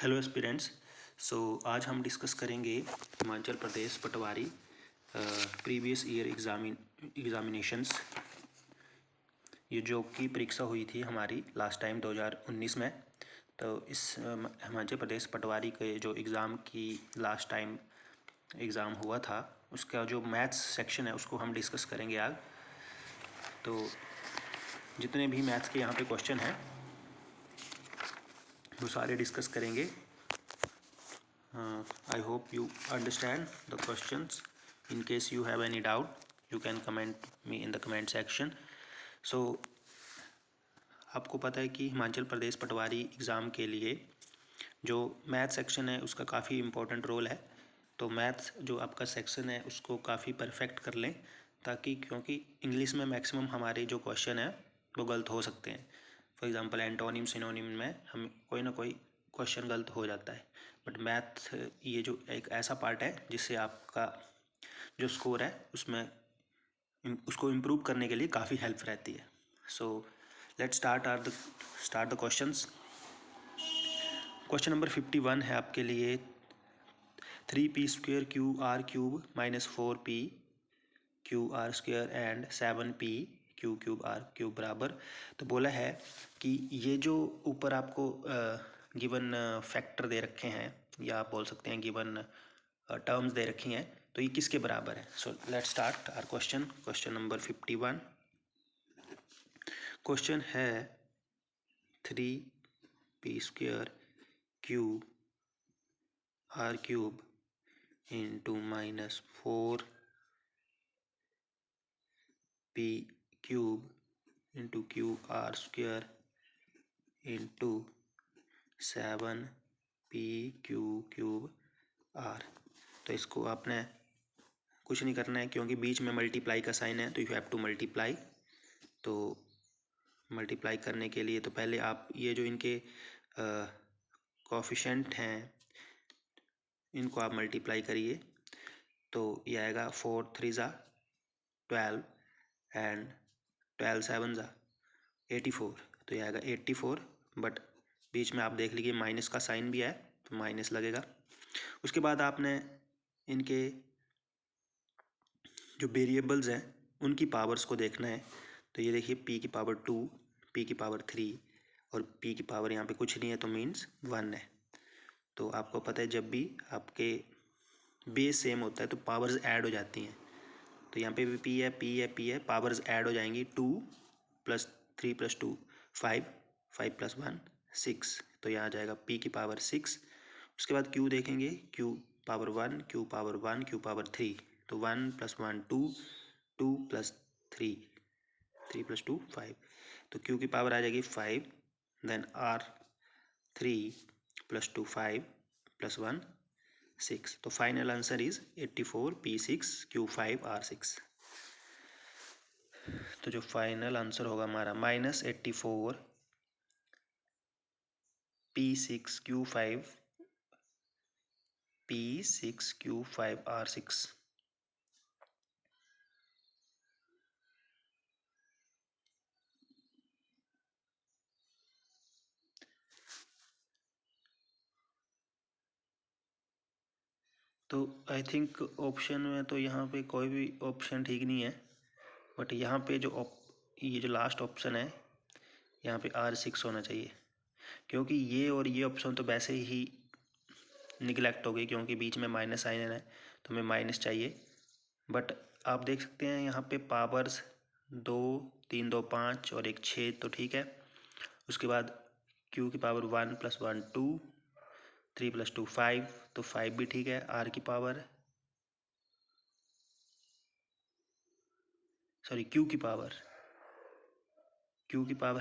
Hello aspirants. आज हम discuss करेंगे हिमाचल प्रदेश पटवारी प्रीवियस ईयर एग्ज़ामिनेशंस। ये जो की परीक्षा हुई थी हमारी लास्ट टाइम 2019 में। तो इस हिमाचल प्रदेश पटवारी के जो एग्ज़ाम की लास्ट टाइम एग्ज़ाम हुआ था उसका जो मैथ्स सेक्शन है उसको हम डिस्कस करेंगे आज। तो जितने भी मैथ्स के यहाँ पे क्वेश्चन हैं वो सारे डिस्कस करेंगे। I hope you understand the questions. In case you have any doubt, you can comment me in the comment section. So आपको पता है कि हिमाचल प्रदेश पटवारी एग्ज़ाम के लिए जो मैथ सेक्शन है उसका काफ़ी इम्पोर्टेंट रोल है। तो मैथ्स जो आपका सेक्शन है उसको काफ़ी परफेक्ट कर लें, ताकि क्योंकि इंग्लिश में मैक्सिमम हमारे जो क्वेश्चन है वो गलत हो सकते हैं। फॉर एग्ज़ाम्पल एंटोनिम सिनोनिम में हम कोई ना कोई क्वेश्चन गलत हो जाता है, बट मैथ ये जो एक ऐसा पार्ट है जिससे आपका जो स्कोर है उसमें उसको इम्प्रूव करने के लिए काफ़ी हेल्प रहती है। So let's start the questions. Question number 51 है आपके लिए 3p² QR³ - 4p QR² and 7p Q³ बराबर। तो बोला है कि ये जो ऊपर आपको गिवन फैक्टर दे रखे हैं या आप बोल सकते हैं गिवन टर्म्स दे रखी हैं, तो ये किसके बराबर है। So let's start our question number 51। Question है 3p² QR³ into -4p³ into QR² into 7p³ तो इसको आपने कुछ नहीं करना है क्योंकि बीच में मल्टीप्लाई का साइन है, तो यू हैव टू मल्टीप्लाई। तो मल्टीप्लाई करने के लिए तो पहले आप ये जो इनके कोफिशिएंट हैं इनको आप मल्टीप्लाई करिए। तो ये आएगा 4 3 ज़ा 12 एंड 12 7 ज़ा 84, तो ये आएगा 84। बट बीच में आप देख लीजिए माइनस का साइन भी है तो माइनस लगेगा। उसके बाद आपने इनके जो वेरिएबल्स हैं उनकी पावर्स को देखना है। तो ये देखिए p की पावर 2, p की पावर 3 और p की पावर यहाँ पे कुछ नहीं है तो मीन्स 1 है। तो आपको पता है जब भी आपके बेस सेम होता है तो पावर्स ऐड हो जाती हैं। तो यहाँ पे भी p है, p है, p है, पावर्स ऐड हो जाएंगी। 2 + 3 + 2 5, 5 + 1 6, तो यहाँ आ जाएगा p की पावर 6। उसके बाद q देखेंगे, q power 1, q power 1, q power 3, तो 1 + 1 2, 2 + 3, 3 + 2 5, तो q की पावर आ जाएगी 5। देन r3 + 2 5 + 1 6, तो final answer is 84 p6 q5 r6। तो जो फाइनल आंसर होगा हमारा -84 p6 q5 p6 q5 r6। तो आई थिंक ऑप्शन में तो यहाँ पे कोई भी ऑप्शन ठीक नहीं है, बट यहाँ पे ये जो लास्ट ऑप्शन है यहाँ पे R6 होना चाहिए, क्योंकि ये और ये ऑप्शन तो वैसे ही निगलेक्ट हो गई क्योंकि बीच में माइनस साइन है तो हमें माइनस चाहिए। बट आप देख सकते हैं यहाँ पे पावर्स 2 3 2 5 और 1 6, तो ठीक है। उसके बाद q की पावर 1 + 1 2, 3 + 2 5, तो 5 भी ठीक है। r की पावर सॉरी q की पावर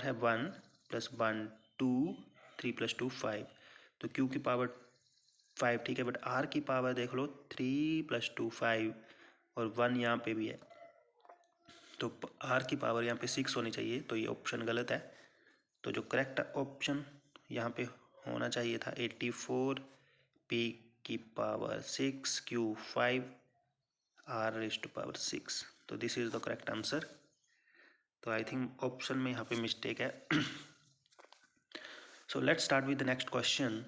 है 1 + 1 2, 3 + 2 5, तो q की पावर 5 ठीक है। बट r की पावर देख लो 3 + 2 5 और 1 यहाँ पे भी है, तो r की पावर यहाँ पे 6 होनी चाहिए, तो ये ऑप्शन गलत है। तो जो करेक्ट ऑप्शन यहाँ पे होना चाहिए था 84 p की पावर 6 q5 r⁻⁶, तो this is the correct answer. तो आई थिंक ऑप्शन में यहाँ पे मिस्टेक है। So let's start with the next question.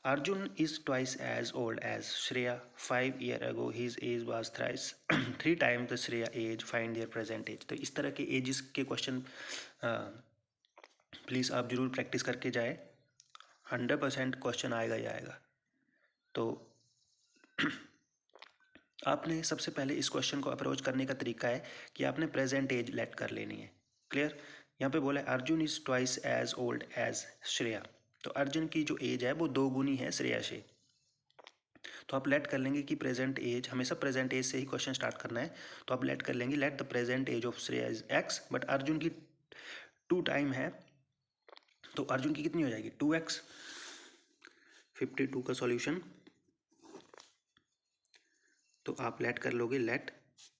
Arjun is twice as old as Shreya. 5 years ago, his age was thrice 3 times the Shreya age. Find their present age. तो इस तरह के edges के question please आप जरूर practice करके जाए. 100% question आएगा ही आएगा. तो आपने सबसे पहले इस क्वेश्चन को अप्रोच करने का तरीका है कि आपने प्रेजेंट एज लेट कर लेनी है. क्लियर. यहाँ पे बोला है Arjun is twice as old as Shreya. तो अर्जुन की जो एज है वो 2 गुनी है श्रेया से. तो आप लेट कर लेंगे कि प्रेजेंट एज, हमेशा प्रेजेंट एज से ही क्वेश्चन स्टार्ट करना है. तो आप लेट कर लेंगे let the present age of Shreya is x, but Arjun की 2 टाइम है तो अर्जुन की कितनी हो जाएगी 2x. 52 का सॉल्यूशन. तो आप लेट कर लोगे let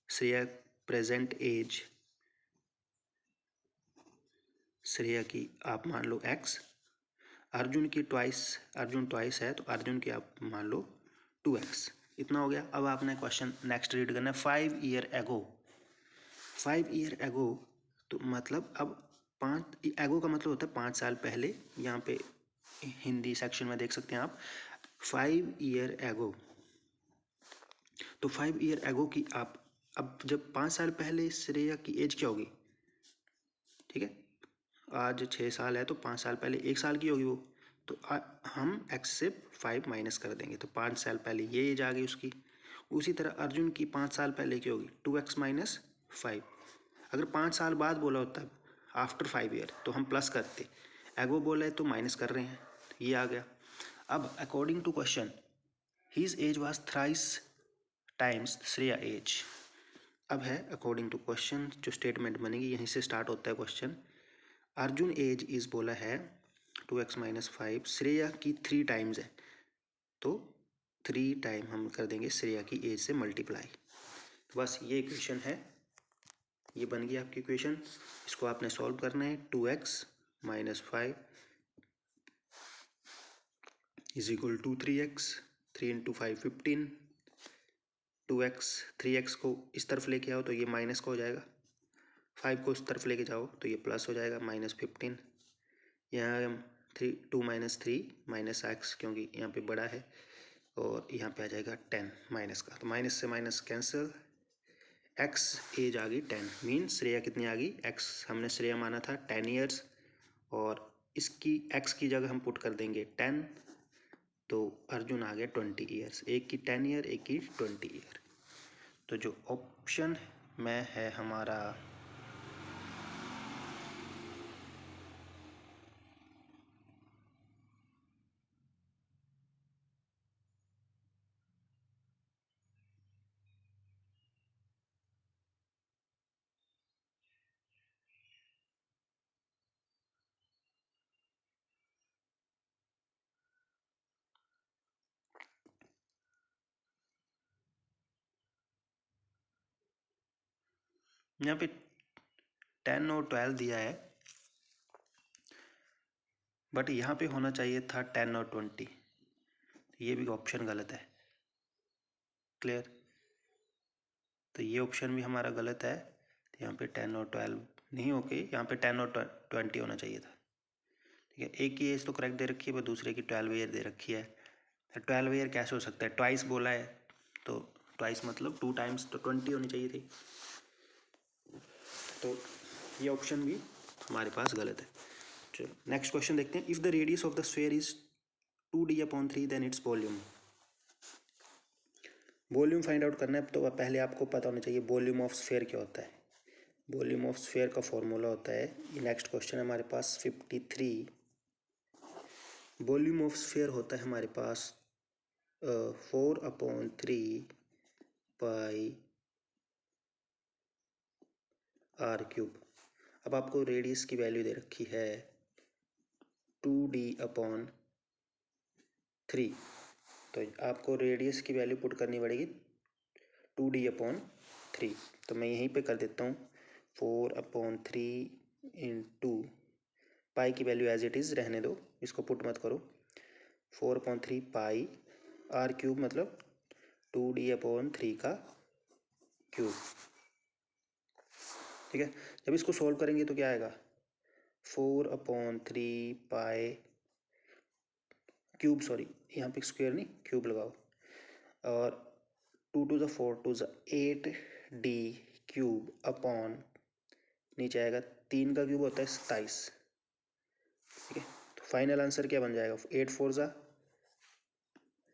Shreya present age, Shreya की आप मान लो x, अर्जुन की अर्जुन ट्वाइस है तो अर्जुन की आप मान लो 2x. इतना हो गया. अब आपने क्वेश्चन नेक्स्ट रीड करना है. 5 years ago. 5 years ago तो मतलब अब 5 एगो का मतलब होता है 5 साल पहले. यहाँ पे हिंदी सेक्शन में देख सकते हैं आप 5 years ago. तो 5 years ago की आप अब जब 5 साल पहले श्रेया की एज क्या होगी. ठीक है, आज 6 साल है तो 5 साल पहले 1 साल की होगी वो. तो हम x से 5 माइनस कर देंगे तो 5 साल पहले ये एज आ गई उसकी. उसी तरह अर्जुन की 5 साल पहले की होगी 2x माइनस 5. अगर 5 साल बाद बोला होता है आफ्टर 5 years तो हम प्लस करते. एगो बोला है तो माइनस कर रहे हैं, ये आ गया. अब according to question his age was thrice times Shreya age. अब है अकॉर्डिंग टू क्वेश्चन जो स्टेटमेंट बनेगी यहीं से स्टार्ट होता है क्वेश्चन. अर्जुन एज इज बोला है 2x माइनस 5, श्रेया की 3 टाइम्स है तो 3 टाइम हम कर देंगे श्रेया की एज से मल्टीप्लाई. बस ये इक्वेशन है, ये बन गई आपकी इक्वेशन. इसको आपने सॉल्व करना है. 2x minus 5 is equal to 3x. 3 into 5 15. 2x 3x को इस तरफ लेके आओ तो ये माइनस का हो जाएगा. 5 को इस तरफ लेके जाओ तो ये प्लस हो जाएगा माइनस 15. यहाँ 2 माइनस 3 माइनस x क्योंकि यहाँ पे बड़ा है और यहाँ पे आ जाएगा 10 माइनस का. तो माइनस से माइनस कैंसिल. x एज आ गई 10. मीन श्रेया कितनी आ गई x, हमने श्रेया माना था 10 years और इसकी x की जगह हम पुट कर देंगे 10 तो अर्जुन आ गया 20 years. एक की 10 year एक की 20 year. तो जो ऑप्शन में है हमारा यहाँ पे 10 और 12 दिया है बट यहाँ पे होना चाहिए था 10 और 20. ये भी ऑप्शन गलत है. क्लियर. तो ये ऑप्शन भी हमारा गलत है. तो यहाँ पे 10 और 12 नहीं होके यहाँ पे 10 और 20 होना चाहिए था. ठीक है, एक की एज तो करेक्ट दे रखी है पर दूसरे की 12 ईयर दे रखी है. 12 ईयर कैसे हो सकता है, ट्वाइस बोला है तो ट्वाइस मतलब 2 टाइम्स तो 20 होनी चाहिए थी. तो ये ऑप्शन भी हमारे पास गलत है. चलो नेक्स्ट क्वेश्चन देखते हैं. If the radius of the sphere is 2d/3 then its volume. Volume find out करना है तो पहले आपको पता होना चाहिए वॉल्यूम ऑफ स्फीयर क्या होता है. वॉल्यूम ऑफ स्फीयर का फॉर्मूला होता है, ये नेक्स्ट क्वेश्चन है हमारे पास 53. वॉल्यूम ऑफ स्फीयर होता है हमारे पास 4/3 पाई r³. अब आपको रेडियस की वैल्यू दे रखी है 2d/3 तो आपको रेडियस की वैल्यू पुट करनी पड़ेगी 2d/3. तो मैं यहीं पे कर देता हूँ 4/3 इंटू पाई की वैल्यू एज इट इज़ रहने दो, इसको पुट मत करो. 4/3 पाई r³ मतलब 2d/3 का क्यूब. ठीक है, जब इसको सॉल्व करेंगे तो क्या आएगा 4/3 पाई क्यूब, सॉरी यहाँ पे स्क्वायर नहीं क्यूब लगाओ, और 2 to the 4 to the 8d cube upon, नीचे आएगा 3 का क्यूब होता है 27, ठीक है। तो फाइनल आंसर क्या बन जाएगा, 8 4 ज़ा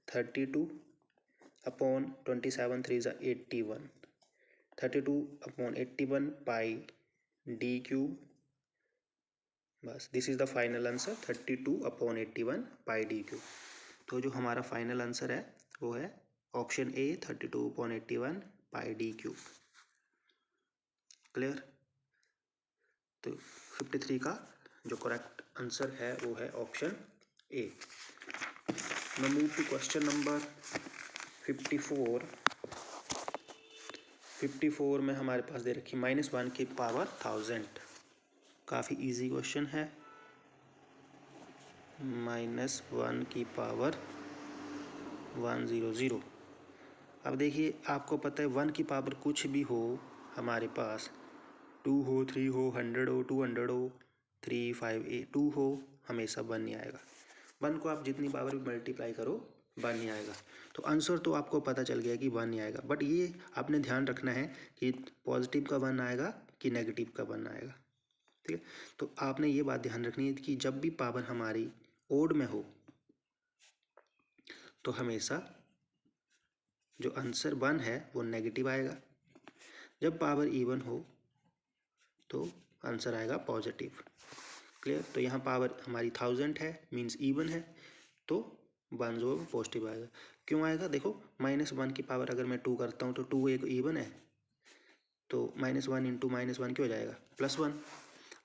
32 अपॉन 27 3 ज़ा 81, 32 अपॉन 81 पाई डी क्यूब, बस this is the final answer 32 upon 81 pi D cube. तो जो हमारा फाइनल आंसर है वो है option A 32 upon 81 pi D cube. Clear. तो 53 का जो करेक्ट आंसर है वो है option A. Now move to question number 54। 54 में हमारे पास दे रखी -1 की पावर 1000। काफ़ी इजी क्वेश्चन है। -1 की पावर 100। अब देखिए आपको पता है 1 की पावर कुछ भी हो हमारे पास, 2 हो 3 हो 100 हो 200 हो 3 5 8 2 हो, हमेशा 1 नहीं आएगा। 1 को आप जितनी पावर भी मल्टीप्लाई करो 1 नहीं आएगा। तो आंसर तो आपको पता चल गया कि 1 नहीं आएगा, बट ये आपने ध्यान रखना है कि पॉजिटिव का 1 आएगा कि नेगेटिव का 1 आएगा, ठीक है। तो आपने ये बात ध्यान रखनी है कि जब भी पावर हमारी ओड में हो तो हमेशा जो आंसर 1 है वो नेगेटिव आएगा, जब पावर इवन हो तो आंसर आएगा पॉजिटिव। क्लियर। तो यहाँ पावर हमारी 1000 है, मीन्स इवन है, तो 1 जो पॉजिटिव आएगा। क्यों आएगा, देखो -1 की पावर अगर मैं 2 करता हूँ तो 2 एक इवन है, तो -1 इंटू -1 क्यों हो जाएगा +1।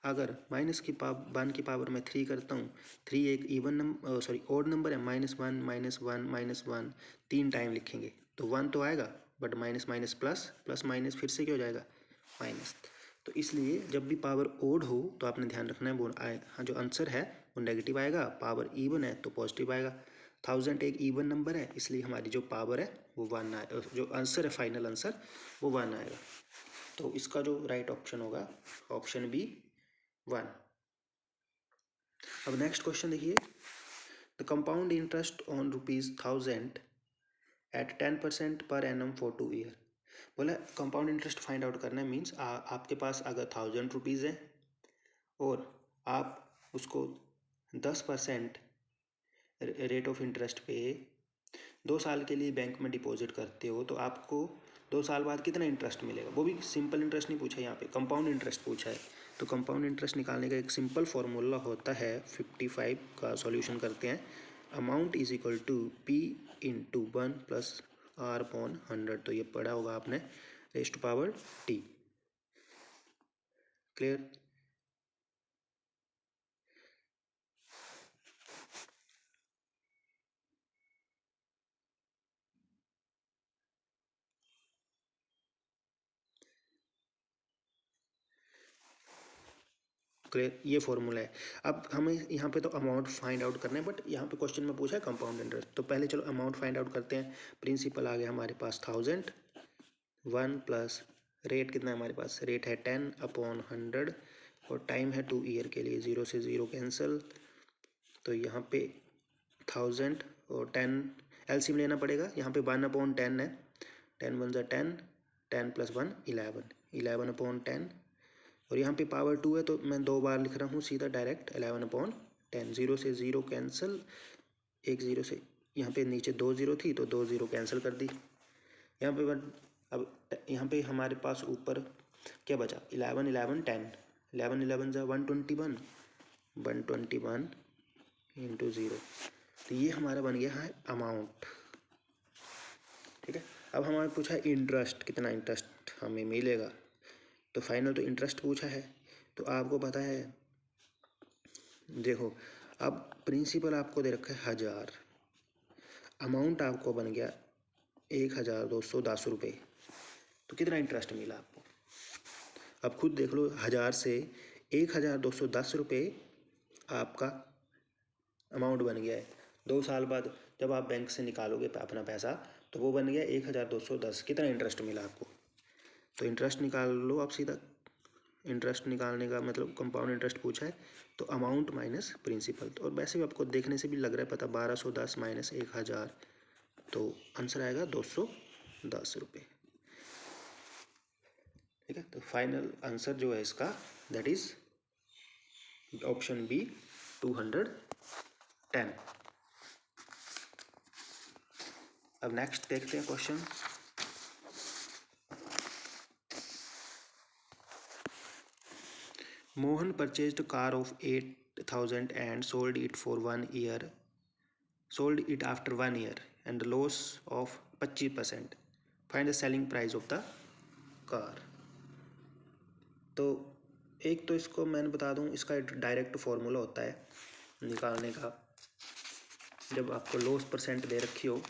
अगर -1 की पावर मैं 3 करता हूँ, 3 एक even number sorry odd number है, -1 -1 3 टाइम लिखेंगे तो 1 तो आएगा, but minus plus plus minus फिर से क्या हो जाएगा माइनस। तो इसलिए जब भी पावर ओड हो तो आपने ध्यान रखना है वो जो आंसर है वो नेगेटिव आएगा, पावर इवन है तो पॉजिटिव आएगा। 1000 एक इवन नंबर है, इसलिए हमारी जो पावर है वो 1 आए, जो आंसर है फाइनल आंसर वो 1 आएगा। तो इसका जो राइट ऑप्शन होगा ऑप्शन बी 1। अब नेक्स्ट क्वेश्चन देखिए, the compound interest on ₹1000 at 10% per annum for 2 year. बोला कंपाउंड इंटरेस्ट फाइंड आउट करना है, मीन्स आपके पास अगर 1000 रुपीज़ है और आप उसको 10% रेट ऑफ इंटरेस्ट पे 2 साल के लिए बैंक में डिपॉजिट करते हो, तो आपको 2 साल बाद कितना इंटरेस्ट मिलेगा। वो भी सिंपल इंटरेस्ट नहीं पूछा, यहाँ पे कंपाउंड इंटरेस्ट पूछा है। तो कंपाउंड इंटरेस्ट निकालने का एक सिंपल फार्मूला होता है, 55 का सॉल्यूशन करते हैं। Amount is equal to P into 1 plus R upon 100। तो ये पढ़ा होगा आपने, raise to power T। Clear. Clear, ये फॉर्मूला है। अब हमें यहाँ पे तो अमाउंट फाइंड आउट करना है, बट यहाँ पे क्वेश्चन में पूछा है कंपाउंड इंटरेस्ट, तो पहले चलो अमाउंट फाइंड आउट करते हैं। प्रिंसिपल आ गया हमारे पास 1000, 1 प्लस रेट कितना है हमारे पास, रेट है 10 अपॉन 100 और टाइम है 2 ईयर के लिए, 0 से 0 कैंसिल। तो यहाँ पे 1000 और 10 एलसीएम लेना पड़ेगा, यहाँ पे 1 अपॉन 10 है, 10 1 ज़ा 10, 10 प्लस 1 11, 11 अपॉन 10, और यहाँ पे पावर 2 है तो मैं 2 बार लिख रहा हूँ सीधा डायरेक्ट, 11 अपॉन 10, 0 से 0 कैंसिल, एक 0 से यहाँ पे नीचे 2 0 थी तो 2 0 कैंसिल कर दी यहाँ पे। अब यहाँ पे हमारे पास ऊपर क्या बचा, 11 11 10, 11 11 ज़ा 121, 121 इंटू 0। तो ये हमारा बन गया है अमाउंट, ठीक है। अब हमारे पूछा है इंटरेस्ट, कितना इंटरेस्ट हमें मिलेगा। तो फाइनल तो इंटरेस्ट पूछा है, तो आपको पता है, देखो अब प्रिंसिपल आपको दे रखा है 1000, अमाउंट आपको बन गया 1210 रुपये, तो कितना इंटरेस्ट मिला आपको। अब खुद देख लो, 1000 से 1210 रुपये आपका अमाउंट बन गया है। 2 साल बाद जब आप बैंक से निकालोगे अपना पैसा तो वो बन गया 1210, कितना इंटरेस्ट मिला आपको। तो इंटरेस्ट निकाल लो आप सीधा, इंटरेस्ट निकालने का मतलब कंपाउंड इंटरेस्ट पूछा है तो अमाउंट माइनस प्रिंसिपल। तो और वैसे भी आपको देखने से भी लग रहा है पता, 1210 माइनस 1000, तो आंसर आएगा 210 रुपये। ठीक है, तो फाइनल आंसर जो है इसका दैट इज ऑप्शन बी 210। अब नेक्स्ट देखते हैं question. Mohan purchased a car of 8,000 and sold it after 1 year and the loss of 25%. Find the selling price of the car. तो एक तो इसको मैंने बता दूं, इसका डायरेक्ट फॉर्मूला होता है निकालने का, जब आपको लॉस परसेंट दे रखी हो,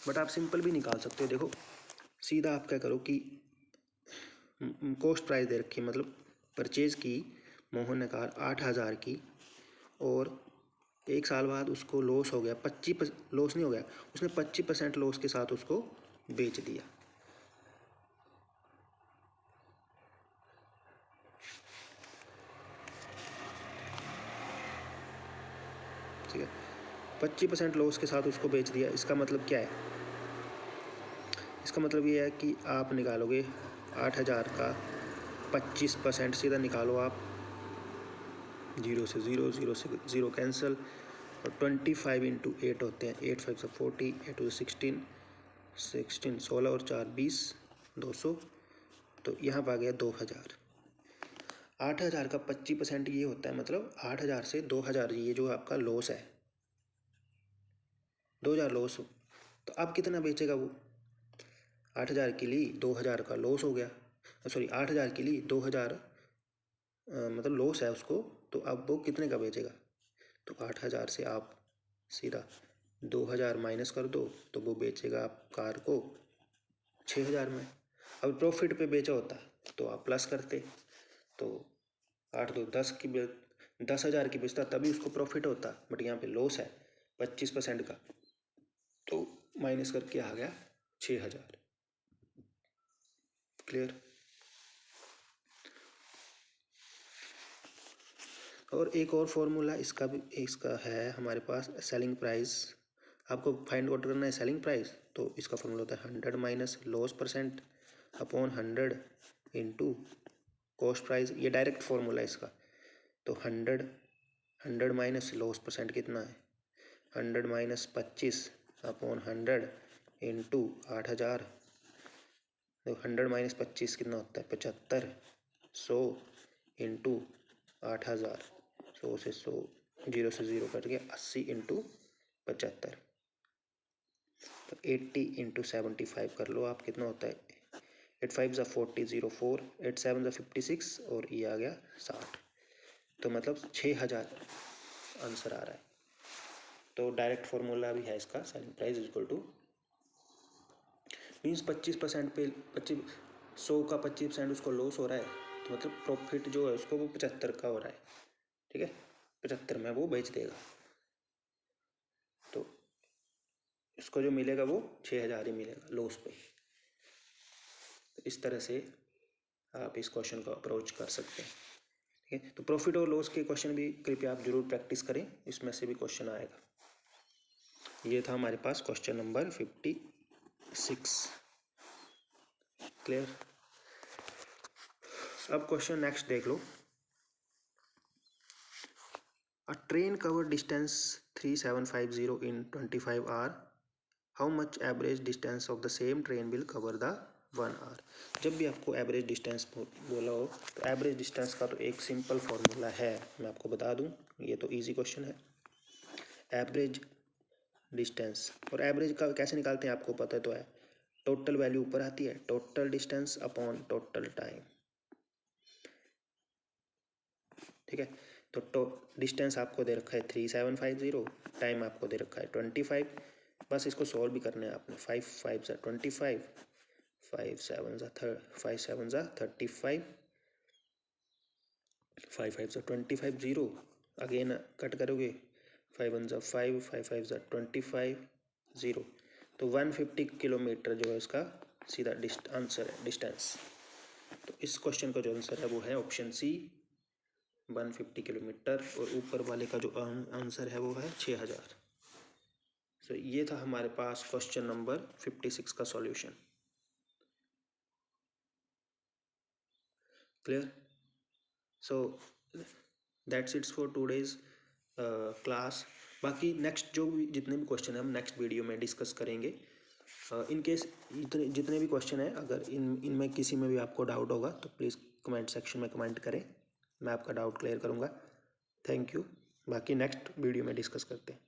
बट आप सिंपल भी निकाल सकते हो। देखो सीधा आप क्या करो कि कॉस्ट प्राइस दे रखी है, मतलब परचेज की मोहन ने कार 8,000 की और 1 साल बाद उसको लॉस हो गया, 25 लॉस नहीं हो गया, उसने 25% लॉस के साथ उसको बेच दिया। ठीक है, 25% लॉस के साथ उसको बेच दिया। इसका मतलब क्या है? इसका मतलब ये है कि आप निकालोगे 8,000 का 25%, सीधा निकालो आप, 0 से 0, 0 से 0 कैंसिल, और 25 इंटू 8 होते हैं, 8 5 से 40, 8 टू 16, 16 और 4 20, 200, तो यहाँ पर आ गया 2,000। 8,000 का 25% ये होता है, मतलब 8,000 से 2,000 ये जो आपका लॉस है, 2,000 लॉस हो, तो अब कितना बेचेगा वो? 8,000 के लिए 2,000 का लॉस हो गया, सॉरी 8,000 के लिए 2,000 मतलब लॉस है उसको, तो अब वो कितने का बेचेगा? तो 8,000 से आप सीधा 2,000 माइनस कर दो, तो वो बेचेगा आप कार को 6,000 में। अब प्रॉफिट पे बेचा होता तो आप प्लस करते, तो 8 2 10 की 10,000 की बेचता तभी उसको प्रॉफिट होता, बट यहाँ पे लॉस है 25% का, तो माइनस करके आ गया 6,000। क्लियर? और एक और फॉर्मूला इसका भी इसका है हमारे पास, सेलिंग प्राइस। आपको फाइंड आउट करना है सेलिंग प्राइस, तो इसका फॉर्मूला होता है 100 minus loss percent upon 100 into cost price. ये डायरेक्ट फॉर्मूला है इसका। तो 100 माइनस लॉस परसेंट कितना है, 100 माइनस 25 अपॉन 100 इंटू 8,000। तो 100 माइनस 25 कितना होता है, 75, 100 इंटू 8,000, 100 से 100, 0 से 0 कट गया, 80 इंटू 75, तो 80 इंटू 75 कर लो आप, कितना होता है, 8 5 ज़ा 40, 0 4, 8 7 ज़ा 56, और ये आ गया 60, तो मतलब 6,000 आंसर आ रहा है। तो डायरेक्ट फॉर्मूला भी है इसका, selling price equal two means 25% पे 100 का 25% उसको लॉस हो रहा है, तो मतलब प्रॉफिट जो है उसको वो 75 का हो रहा है। ठीक है, 75 में वो बेच देगा, तो इसको जो मिलेगा वो 6,000 ही मिलेगा लॉस पे। तो इस तरह से आप इस क्वेश्चन को अप्रोच कर सकते हैं। ठीक है, तो प्रॉफिट और लॉस के क्वेश्चन भी कृपया आप जरूर प्रैक्टिस करें, इसमें से भी क्वेश्चन आएगा। ये था हमारे पास क्वेश्चन नंबर 56। क्लियर? अब क्वेश्चन नेक्स्ट देख लो। A train covered distance 3750 in 25 hours. How much average distance of the same train will cover the 1 hour? जब भी आपको एवरेज डिस्टेंस बोला हो, तो एवरेज डिस्टेंस का तो एक सिंपल फॉर्मूला है, मैं आपको बता दूं, ये तो इजी क्वेश्चन है। एवरेज डिस्टेंस, और एवरेज का कैसे निकालते हैं आपको पता तो है, टोटल वैल्यू ऊपर आती है, total distance upon total time. ठीक है, तो डिस्टेंस आपको दे रखा है 3750, टाइम आपको दे रखा है 25, बस इसको सॉल्व भी करना है आपने। 5 5 ज़ा 25, 5 7 ज़ा 35, 5 5 ज़ा 25, 0 अगेन कट करोगे, 5 1 ज़ा 5, 5 5 ज़ा 25, 0, तो 150 किलोमीटर जो है उसका सीधा आंसर है डिस्टेंस। तो इस क्वेश्चन का जो आंसर है वो है ऑप्शन सी 150 किलोमीटर, और ऊपर वाले का जो आंसर है वो है 6000। सो ये था हमारे पास क्वेश्चन नंबर 56 का solution. Clear? So that's it's for today's class. बाकी नेक्स्ट जो भी जितने भी क्वेश्चन हैं हम नेक्स्ट वीडियो में डिस्कस करेंगे। इन केस इतने जितने भी क्वेश्चन हैं, अगर इनमें किसी में भी आपको डाउट होगा तो प्लीज़ कमेंट सेक्शन में कमेंट करें, मैं आपका डाउट क्लियर करूँगा। Thank you. बाकी नेक्स्ट वीडियो में डिस्कस करते हैं।